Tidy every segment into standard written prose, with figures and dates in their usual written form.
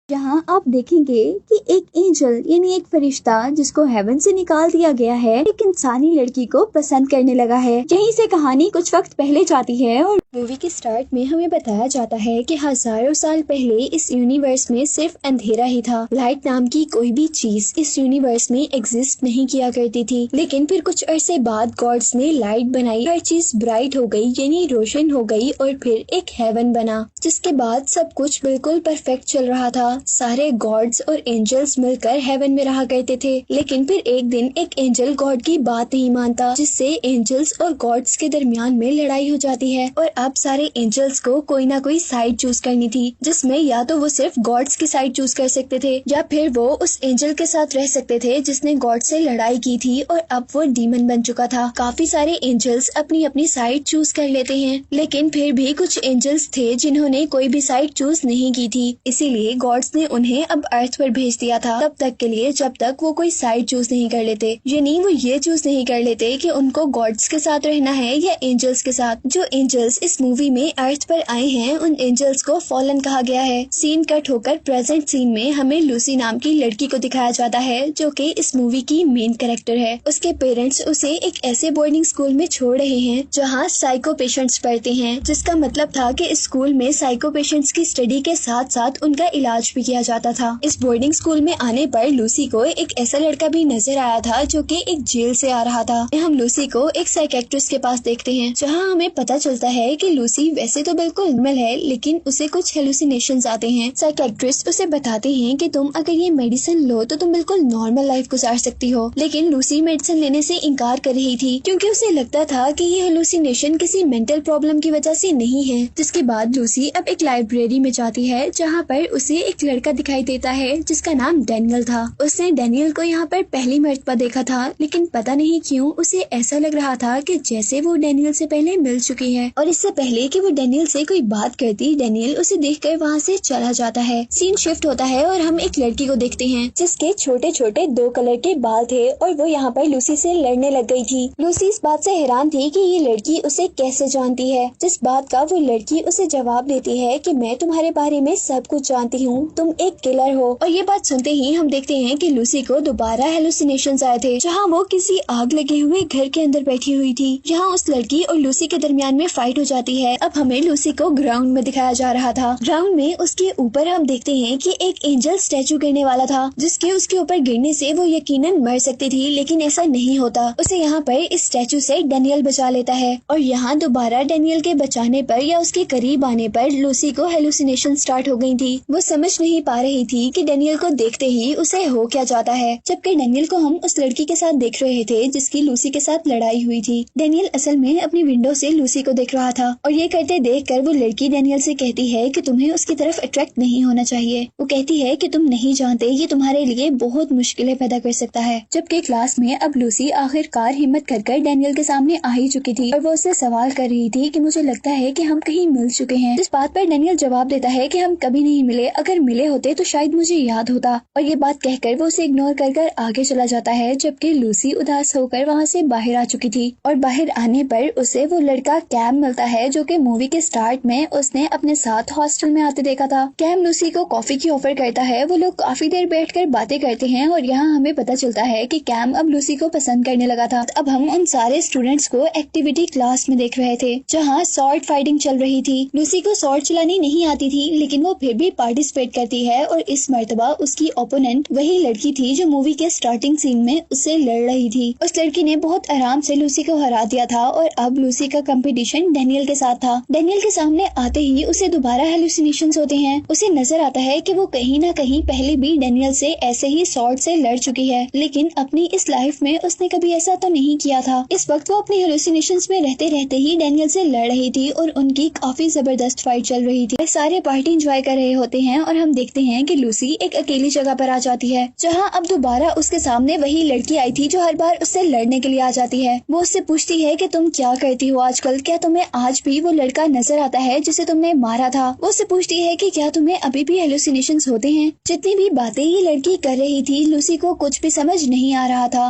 जहाँ आप देखेंगे कि एक एंजल यानी एक फरिश्ता जिसको हेवन से निकाल दिया गया है एक इंसानी लड़की को पसंद करने लगा है। यहीं से कहानी कुछ वक्त पहले जाती है और मूवी के स्टार्ट में हमें बताया जाता है कि हजारों साल पहले इस यूनिवर्स में सिर्फ अंधेरा ही था। लाइट नाम की कोई भी चीज इस यूनिवर्स में एग्जिस्ट नहीं किया करती थी, लेकिन फिर कुछ अरसे बाद गॉड्स ने लाइट बनाई, हर चीज ब्राइट हो गई यानी रोशन हो गई और फिर एक हेवन बना, जिसके बाद सब कुछ बिल्कुल परफेक्ट चल रहा था। सारे गॉड्स और एंजल्स मिलकर हेवन में रहा करते थे, लेकिन फिर एक दिन एक एंजल गॉड की बात नहीं मानता, जिससे एंजल्स और गॉड्स के दरमियान में लड़ाई हो जाती है। और अब सारे एंजल्स को कोई ना कोई साइड चूज करनी थी, जिसमें या तो वो सिर्फ गॉड्स की साइड चूज कर सकते थे या फिर वो उस एंजल के साथ रह सकते थे जिसने गॉड से लड़ाई की थी और अब वो डीमन बन चुका था। काफी सारे एंजल्स अपनी अपनी साइड चूज कर लेते हैं, लेकिन फिर भी कुछ एंजल्स थे जिन्होंने कोई भी साइड चूज नहीं की थी, इसीलिए गॉड्स ने उन्हें अब अर्थ पर भेज दिया था तब तक के लिए जब तक वो कोई साइड चूज नहीं कर लेते, यानी वो ये चूज नहीं कर लेते कि उनको गॉड्स के साथ रहना है या एंजल्स के साथ। जो एंजल्स इस मूवी में अर्थ पर आए हैं उन एंजल्स को फॉलन कहा गया है। सीन कट होकर प्रेजेंट सीन में हमें लूसी नाम की लड़की को दिखाया जाता है जो कि इस मूवी की मेन कैरेक्टर है। उसके पेरेंट्स उसे एक ऐसे बोर्डिंग स्कूल में छोड़ रहे हैं जहाँ साइको पेशेंट्स पढ़ते हैं, जिसका मतलब था कि इस स्कूल में साइको पेशेंट्स की स्टडी के साथ साथ उनका इलाज भी किया जाता था। इस बोर्डिंग स्कूल में आने पर लूसी को एक ऐसा लड़का भी नजर आया था जो कि एक जेल से आ रहा था। हम लूसी को एक साइकेट्रिस्ट के पास देखते हैं, जहां हमें पता चलता है कि लूसी वैसे तो बिल्कुल नॉर्मल है, लेकिन उसे कुछ हेलुसिनेशंस आते हैं। साइकेट्रिस्ट उसे बताते हैं कि तुम अगर ये मेडिसिन लो तो तुम बिल्कुल नॉर्मल लाइफ गुजार सकती हो, लेकिन लूसी मेडिसिन लेने से इनकार कर रही थी क्योंकि उसे लगता था कि ये हेलुसिनेशन किसी मेंटल प्रॉब्लम की वजह से नहीं है। जिसके बाद लूसी अब एक लाइब्रेरी में जाती है जहाँ पर उसे एक लड़का दिखाई देता है जिसका नाम डैनियल था। उसने डैनियल को यहाँ पर पहली मर्तबा देखा था, लेकिन पता नहीं क्यों उसे ऐसा लग रहा था कि जैसे वो डैनियल से पहले मिल चुकी है, और इससे पहले कि वो डैनियल से कोई बात करती डैनियल उसे देखकर वहाँ से चला जाता है। सीन शिफ्ट होता है और हम एक लड़की को देखते हैं जिसके छोटे छोटे 2 कलर के बाल थे और वो यहाँ पर लूसी से लड़ने लग गई थी। लूसी इस बात से हैरान थी कि ये लड़की उसे कैसे जानती है, जिस बात का वो लड़की उसे जवाब देती है कि मैं तुम्हारे बारे में सब कुछ जानती हूँ, तुम एक किलर हो। और ये बात सुनते ही हम देखते हैं कि लूसी को दोबारा हेलुसिनेशंस आए थे, जहाँ वो किसी आग लगे हुए घर के अंदर बैठी हुई थी। यहाँ उस लड़की और लूसी के दरमियान में फाइट हो जाती है। अब हमें लूसी को ग्राउंड में दिखाया जा रहा था। ग्राउंड में उसके ऊपर हम देखते हैं कि एक एंजल स्टैचू गिरने वाला था, जिसके उसके ऊपर गिरने से वो यकीनन मर सकती थी, लेकिन ऐसा नहीं होता। उसे यहाँ पर इस स्टैचू से डैनियल बचा लेता है और यहाँ दोबारा डैनियल के बचाने पर या उसके करीब आने पर लूसी को हेलुसिनेशन स्टार्ट हो गई थी। वो समझ नहीं पा रही थी कि डैनियल को देखते ही उसे हो क्या जाता है, जबकि डैनियल को हम उस लड़की के साथ देख रहे थे जिसकी लूसी के साथ लड़ाई हुई थी। डैनियल असल में अपनी विंडो से लूसी को देख रहा था और ये करते देखकर वो लड़की डैनियल से कहती है कि तुम्हें उसकी तरफ अट्रैक्ट नहीं होना चाहिए। वो कहती है कि तुम नहीं जानते ये तुम्हारे लिए बहुत मुश्किलें पैदा कर सकता है। जबकि क्लास में अब लूसी आखिरकार हिम्मत कर डैनियल के सामने आ ही चुकी थी और वो उससे सवाल कर रही थी कि मुझे लगता है कि हम कहीं मिल चुके हैं। इस बात पर डैनियल जवाब देता है कि हम कभी नहीं मिले, अगर मिले होते तो शायद मुझे याद होता। और ये बात कहकर वो उसे इग्नोर कर आगे चला जाता है, जबकि लूसी उदास होकर वहाँ से बाहर आ चुकी थी। और बाहर आने पर उसे वो लड़का कैम मिलता है जो कि मूवी के स्टार्ट में उसने अपने साथ हॉस्टल में आते देखा था। कैम लूसी को कॉफी की ऑफर करता है। वो लोग काफी देर बैठकर बातें करते हैं और यहाँ हमें पता चलता है कि कैम अब लूसी को पसंद करने लगा था। अब हम उन सारे स्टूडेंट्स को एक्टिविटी क्लास में देख रहे थे जहाँ स्वॉर्ड फाइटिंग चल रही थी। लूसी को स्वॉर्ड चलानी नहीं आती थी, लेकिन वो फिर भी पार्टिसिपेट करती है और इस मर्तबा उसकी ओपोनेंट वही लड़की थी जो मूवी के स्टार्टिंग सीन में उससे लड़ रही थी। उस लड़की ने बहुत आराम से लूसी को हरा दिया था और अब लूसी का कंपटीशन डैनियल के साथ था। डैनियल के सामने आते ही उसे दोबारा हेलुसिनेशंस होते हैं। उसे नजर आता है कि वो कहीं ना कहीं पहले भी डैनियल से ऐसे ही स्वॉर्ड से लड़ चुकी है, लेकिन अपनी इस लाइफ में उसने कभी ऐसा तो नहीं किया था। इस वक्त वो अपनी हेलुसिनेशंस में रहते रहते ही डैनियल से लड़ रही थी और उनकी काफी जबरदस्त फाइट चल रही थी। सारे पार्टी एंजॉय कर रहे होते हैं और हम देखते हैं कि लूसी एक अकेली जगह पर आ जाती है, जहां अब दोबारा उसके सामने वही लड़की आई थी जो हर बार उससे लड़ने के लिए आ जाती है। वो उससे पूछती है कि तुम क्या करती हो आजकल, क्या तुम्हें आज भी वो लड़का नजर आता है जिसे तुमने मारा था। वो उससे पूछती है कि क्या तुम्हें अभी भी हेलुसिनेशंस होते हैं। जितनी भी बातें ये लड़की कर रही थी लूसी को कुछ भी समझ नहीं आ रहा था।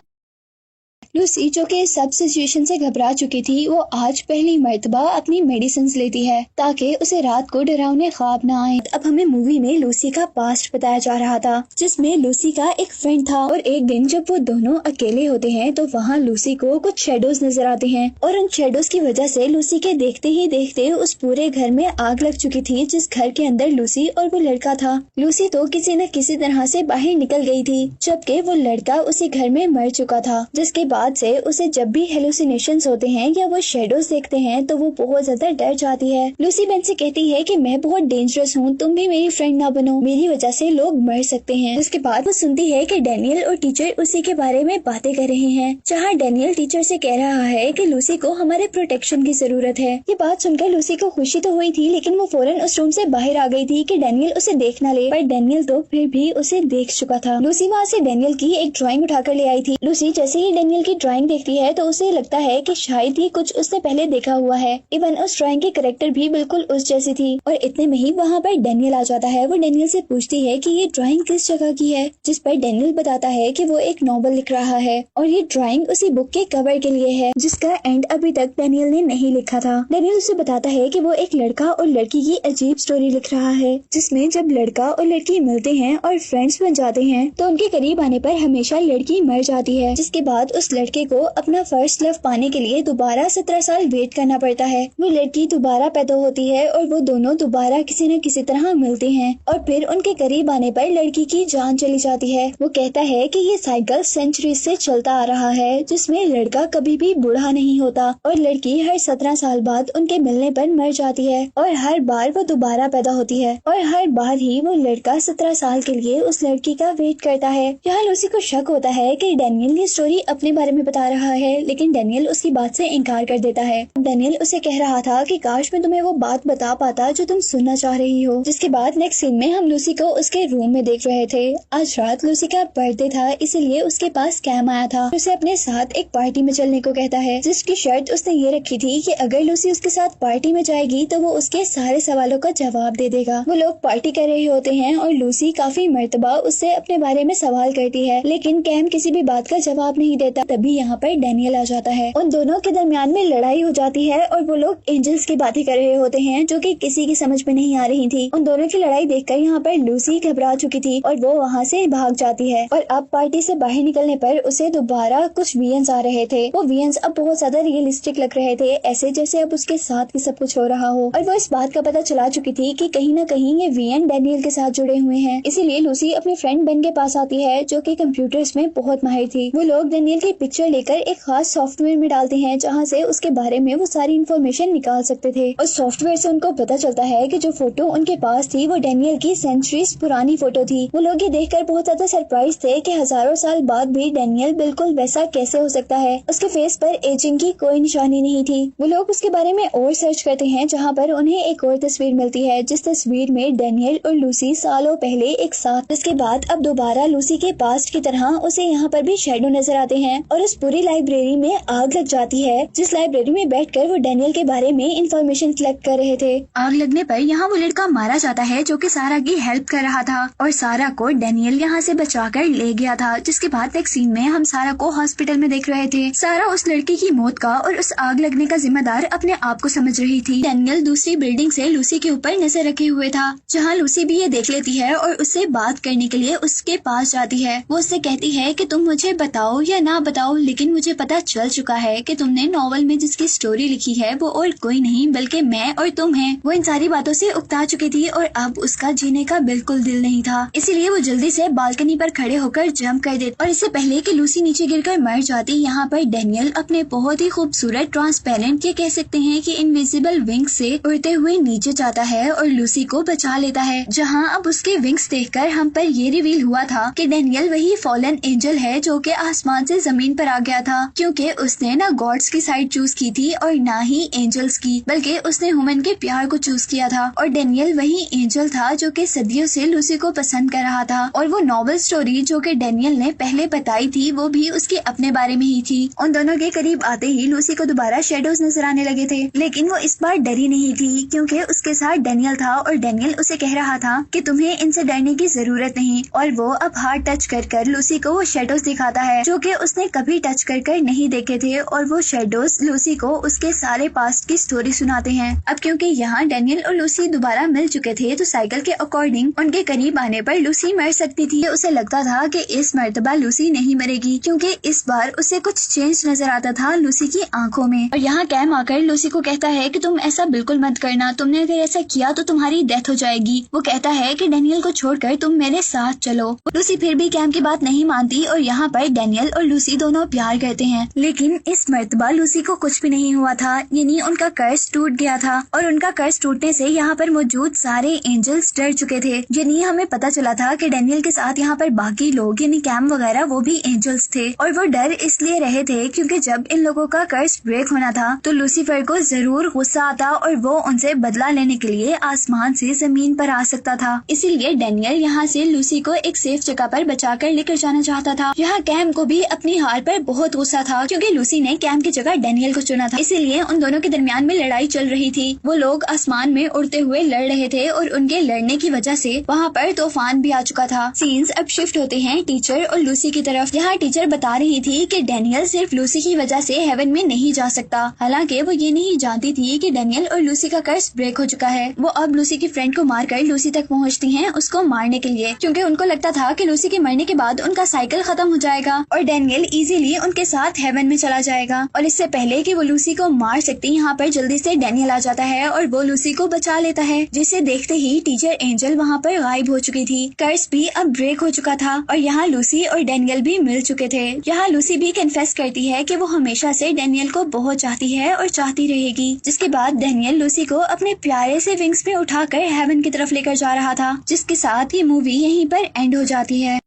लूसी जो कि सब सिचुएशन से घबरा चुकी थी, वो आज पहली मर्तबा अपनी मेडिसिन लेती है ताकि उसे रात को डरावने ख्वाब न आए। अब हमें मूवी में लूसी का पास्ट बताया जा रहा था, जिसमें लूसी का एक फ्रेंड था और एक दिन जब वो दोनों अकेले होते हैं तो वहाँ लूसी को कुछ शेडोज नजर आते हैं और उन शेडोज की वजह से लूसी के देखते ही देखते उस पूरे घर में आग लग चुकी थी, जिस घर के अंदर लूसी और वो लड़का था। लूसी तो किसी न किसी तरह से बाहर निकल गई थी, जबकि वो लड़का उसी घर में मर चुका था, जिसके बाद से उसे जब भी हेलुसिनेशंस होते हैं या वो शेडोज देखते हैं तो वो बहुत ज्यादा डर जाती है। लूसी बेन से कहती है कि मैं बहुत डेंजरस हूँ, तुम भी मेरी फ्रेंड ना बनो, मेरी वजह से लोग मर सकते हैं। उसके बाद वो सुनती है कि डैनियल और टीचर उसी के बारे में बातें कर रहे हैं, जहाँ डैनियल टीचर से कह रहा है कि लूसी को हमारे प्रोटेक्शन की जरूरत है। ये बात सुनकर लूसी को खुशी तो हुई थी, लेकिन वो फौरन उस रूम से बाहर आ गई थी कि डैनियल उसे देख ना ले, पर डैनियल तो फिर भी उसे देख चुका था। लूसी वहाँ से डैनियल की एक ड्राइंग उठाकर ले आई थी। लूसी जैसे ही डैनियल की ड्राइंग देखती है तो उसे लगता है कि शायद ही कुछ उसने पहले देखा हुआ है। इवन उस ड्राइंग की कैरेक्टर भी बिल्कुल उस जैसी थी। और इतने में ही वहाँ पर डैनियल आ जाता है। वो डैनियल से पूछती है कि ये ड्राइंग किस जगह की है, जिस पर डैनियल बताता है कि वो एक नॉवल लिख रहा है और ये ड्राइंग उसी बुक के कवर के लिए है, जिसका एंड अभी तक डैनियल ने नहीं लिखा था। डैनियल उसे बताता है कि वो एक लड़का और लड़की की अजीब स्टोरी लिख रहा है, जिसमें जब लड़का और लड़की मिलते हैं और फ्रेंड्स बन जाते हैं तो उनके करीब आने पर हमेशा लड़की मर जाती है, जिसके बाद उस लड़के को अपना फर्स्ट लव पाने के लिए दोबारा 17 साल वेट करना पड़ता है। वो लड़की दोबारा पैदा होती है और वो दोनों दोबारा किसी न किसी तरह मिलते हैं और फिर उनके करीब आने पर लड़की की जान चली जाती है। वो कहता है कि ये साइकिल सेंचुरी से चलता आ रहा है, जिसमें लड़का कभी भी बूढ़ा नहीं होता और लड़की हर 17 साल बाद उनके मिलने पर मर जाती है और हर बार वो दोबारा पैदा होती है और हर बार ही वो लड़का 17 साल के लिए उस लड़की का वेट करता है। यहाँ लूसी को शक होता है कि डैनियल ये स्टोरी अपने बारे में बता रहा है, लेकिन डैनियल उसकी बात से इनकार कर देता है। डैनियल उसे कह रहा था कि काश मैं तुम्हें वो बात बता पाता जो तुम सुनना चाह रही हो। जिसके बाद नेक्स्ट सीन में हम लूसी को उसके रूम में देख रहे थे। आज रात लूसी का बर्थडे था, इसलिए उसके पास कैम आया था। उसे अपने साथ एक पार्टी में चलने को कहता है, जिसकी शर्त उसने ये रखी थी कि अगर लूसी उसके साथ पार्टी में जाएगी तो वो उसके सारे सवालों का जवाब दे देगा। वो लोग पार्टी कर रहे होते हैं और लूसी काफी मर्तबा उससे अपने बारे में सवाल करती है, लेकिन कैम किसी भी बात का जवाब नहीं देता। तभी यहाँ पर डैनियल आ जाता है। उन दोनों के दरमियान में लड़ाई हो जाती है और वो लोग एंजल्स की बातें कर रहे होते हैं, जो कि किसी की समझ में नहीं आ रही थी। उन दोनों की लड़ाई देखकर यहाँ पर लूसी घबरा चुकी थी और वो वहाँ से भाग जाती है। और अब पार्टी से बाहर निकलने पर उसे दोबारा कुछ वियंस आ रहे थे। वो वियंस अब बहुत ज्यादा रियलिस्टिक लग रहे थे, ऐसे जैसे अब उसके साथ ही सब कुछ हो रहा हो। और वो इस बात का पता चला चुकी थी कि कहीं न कहीं ये वियन डैनियल के साथ जुड़े हुए हैं। इसीलिए लूसी अपने फ्रेंड बेन के पास आती है, जो कि कंप्यूटर्स में बहुत माहिर थी। वो लोग डैनियल की पिक्चर लेकर एक खास सॉफ्टवेयर में डालते हैं, जहाँ से उसके बारे में वो सारी इन्फॉर्मेशन निकाल सकते थे। और सॉफ्टवेयर से उनको पता चलता है कि जो फोटो उनके पास थी वो डैनियल की सेंचुरीज पुरानी फोटो थी। वो लोग ये देखकर बहुत ज्यादा सरप्राइज थे कि हजारों साल बाद भी डैनियल बिल्कुल वैसा कैसे हो सकता है। उसके फेस पर एजिंग की कोई निशानी नहीं थी। वो लोग उसके बारे में और सर्च करते हैं, जहाँ पर उन्हें एक और तस्वीर मिलती है, जिस तस्वीर में डैनियल और लूसी सालों पहले एक साथ। इसके बाद अब दोबारा लूसी के पास्ट की तरह उसे यहाँ पर भी शैडो नजर आते हैं और उस पूरी लाइब्रेरी में आग लग जाती है, जिस लाइब्रेरी में बैठकर वो डैनियल के बारे में इंफॉर्मेशन कलेक्ट कर रहे थे। आग लगने पर यहाँ वो लड़का मारा जाता है, जो कि सारा की हेल्प कर रहा था और सारा को डैनियल यहाँ से बचाकर ले गया था। जिसके बाद एक सीन में हम सारा को हॉस्पिटल में देख रहे थे। सारा उस लड़की की मौत का और उस आग लगने का जिम्मेदार अपने आप को समझ रही थी। डैनियल दूसरी बिल्डिंग से लूसी के ऊपर नजर रखे हुए था, जहाँ लूसी भी ये देख लेती है और उससे बात करने के लिए उसके पास जाती है। वो उससे कहती है कि तुम मुझे बताओ या ना बताओ, लेकिन मुझे पता चल चुका है कि तुमने नॉवल में जिसकी स्टोरी लिखी है वो और कोई नहीं बल्कि मैं और तुम हैं। वो इन सारी बातों से उकता चुकी थी और अब उसका जीने का बिल्कुल दिल नहीं था, इसीलिए वो जल्दी से बालकनी पर खड़े होकर जंप कर देती। और इससे पहले कि लूसी नीचे गिरकर मर जाती, यहाँ पर डैनियल अपने बहुत ही खूबसूरत ट्रांसपेरेंट ये कह सकते हैं कि इनविजिबल विंग्स से उड़ते हुए नीचे जाता है और लूसी को बचा लेता है। जहाँ अब उसके विंग्स देखकर हम पर ये रिवील हुआ था कि डैनियल वही फॉलन एंजल है जो कि आसमान से जमीन पर आ गया था, क्योंकि उसने ना गॉड्स की साइड चूज की थी और ना ही एंजल्स की, बल्कि उसने ह्यूमन के प्यार को चूज किया था। और डैनियल वही एंजल था जो कि सदियों से लूसी को पसंद कर रहा था। और वो नॉवल स्टोरी जो कि डैनियल ने पहले बताई थी वो भी उसके अपने बारे में ही थी। उन दोनों के करीब आते ही लूसी को दोबारा शेडोज नजर आने लगे थे, लेकिन वो इस बार डरी नहीं थी, क्योंकि उसके साथ डैनियल था और डैनियल उसे कह रहा था कि तुम्हें इनसे डरने की जरूरत नहीं। और वो अब हार्ट टच कर लूसी को वो शेडोज दिखाता है जो कि उसने कभी कभी टच कर नहीं देखे थे और वो शैडोज लूसी को उसके सारे पास्ट की स्टोरी सुनाते हैं। अब क्योंकि यहाँ डैनियल और लूसी दोबारा मिल चुके थे तो साइकिल के अकॉर्डिंग उनके करीब आने पर लूसी मर सकती थी। उसे लगता था कि इस मर्तबा लूसी नहीं मरेगी क्योंकि इस बार उसे कुछ चेंज नजर आता था लूसी की आंखों में। और यहाँ कैम आकर लूसी को कहता है कि तुम ऐसा बिल्कुल मत करना, तुमने अगर ऐसा किया तो तुम्हारी डेथ हो जाएगी। वो कहता है कि डैनियल को छोड़कर तुम मेरे साथ चलो। लूसी फिर भी कैम की बात नहीं मानती और यहाँ पर डैनियल और लूसी दोनों प्यार करते हैं। लेकिन इस मर्तबा लूसी को कुछ भी नहीं हुआ था, यानी उनका कर्ज टूट गया था और उनका कर्ज टूटने से यहाँ पर मौजूद सारे एंजल्स डर चुके थे। यानी हमें पता चला था कि डैनियल के साथ यहाँ पर बाकी लोग यानी कैम वगैरह वो भी एंजल्स थे और वो डर इसलिए रहे थे क्योंकि जब इन लोगों का कर्ज ब्रेक होना था तो लूसीफर को जरूर गुस्सा आता और वो उनसे बदला लेने के लिए आसमान से जमीन पर आ सकता था। इसीलिए डैनियल यहाँ से लूसी को एक सेफ जगह पर बचाकर लेकर जाना चाहता था। यहाँ कैम को भी अपनी हार पर बहुत गुस्सा था क्योंकि लूसी ने कैम की जगह डैनियल को चुना था, इसीलिए उन दोनों के दरमियान में लड़ाई चल रही थी। वो लोग आसमान में उड़ते हुए लड़ रहे थे और उनके लड़ने की वजह से वहाँ पर तूफान भी आ चुका था। सीन्स अब शिफ्ट होते हैं टीचर और लूसी की तरफ। यहाँ टीचर बता रही थी कि डैनियल सिर्फ लूसी की वजह से हेवन में नहीं जा सकता। हालांकि वो ये नहीं जानती थी कि डैनियल और लूसी का कर्ज ब्रेक हो चुका है। वो अब लूसी की फ्रेंड को मारकर लूसी तक पहुँचती हैं उसको मारने के लिए, क्योंकि उनको लगता था कि लूसी के मरने के बाद उनका साइकिल खत्म हो जाएगा और डैनियल इजीली उनके साथ हेवन में चला जाएगा। और इससे पहले कि वो लूसी को मार सकती, यहाँ पर जल्दी से डैनियल आ जाता है और वो लूसी को बचा लेता है, जिसे देखते ही टीचर एंजल वहाँ पर गायब हो चुकी थी। कर्ज भी अब ब्रेक हो चुका था और यहाँ लूसी और डैनियल भी मिल चुके थे। यहाँ लूसी भी कन्फेस करती है कि वो हमेशा से डैनियल को बहुत चाहती है और चाहती रहेगी। जिसके बाद डैनियल लूसी को अपने प्यारे से विंग्स पे उठाकर हेवन की तरफ लेकर जा रहा था, जिसके साथ ये मूवी यहीं पर एंड हो जाती है।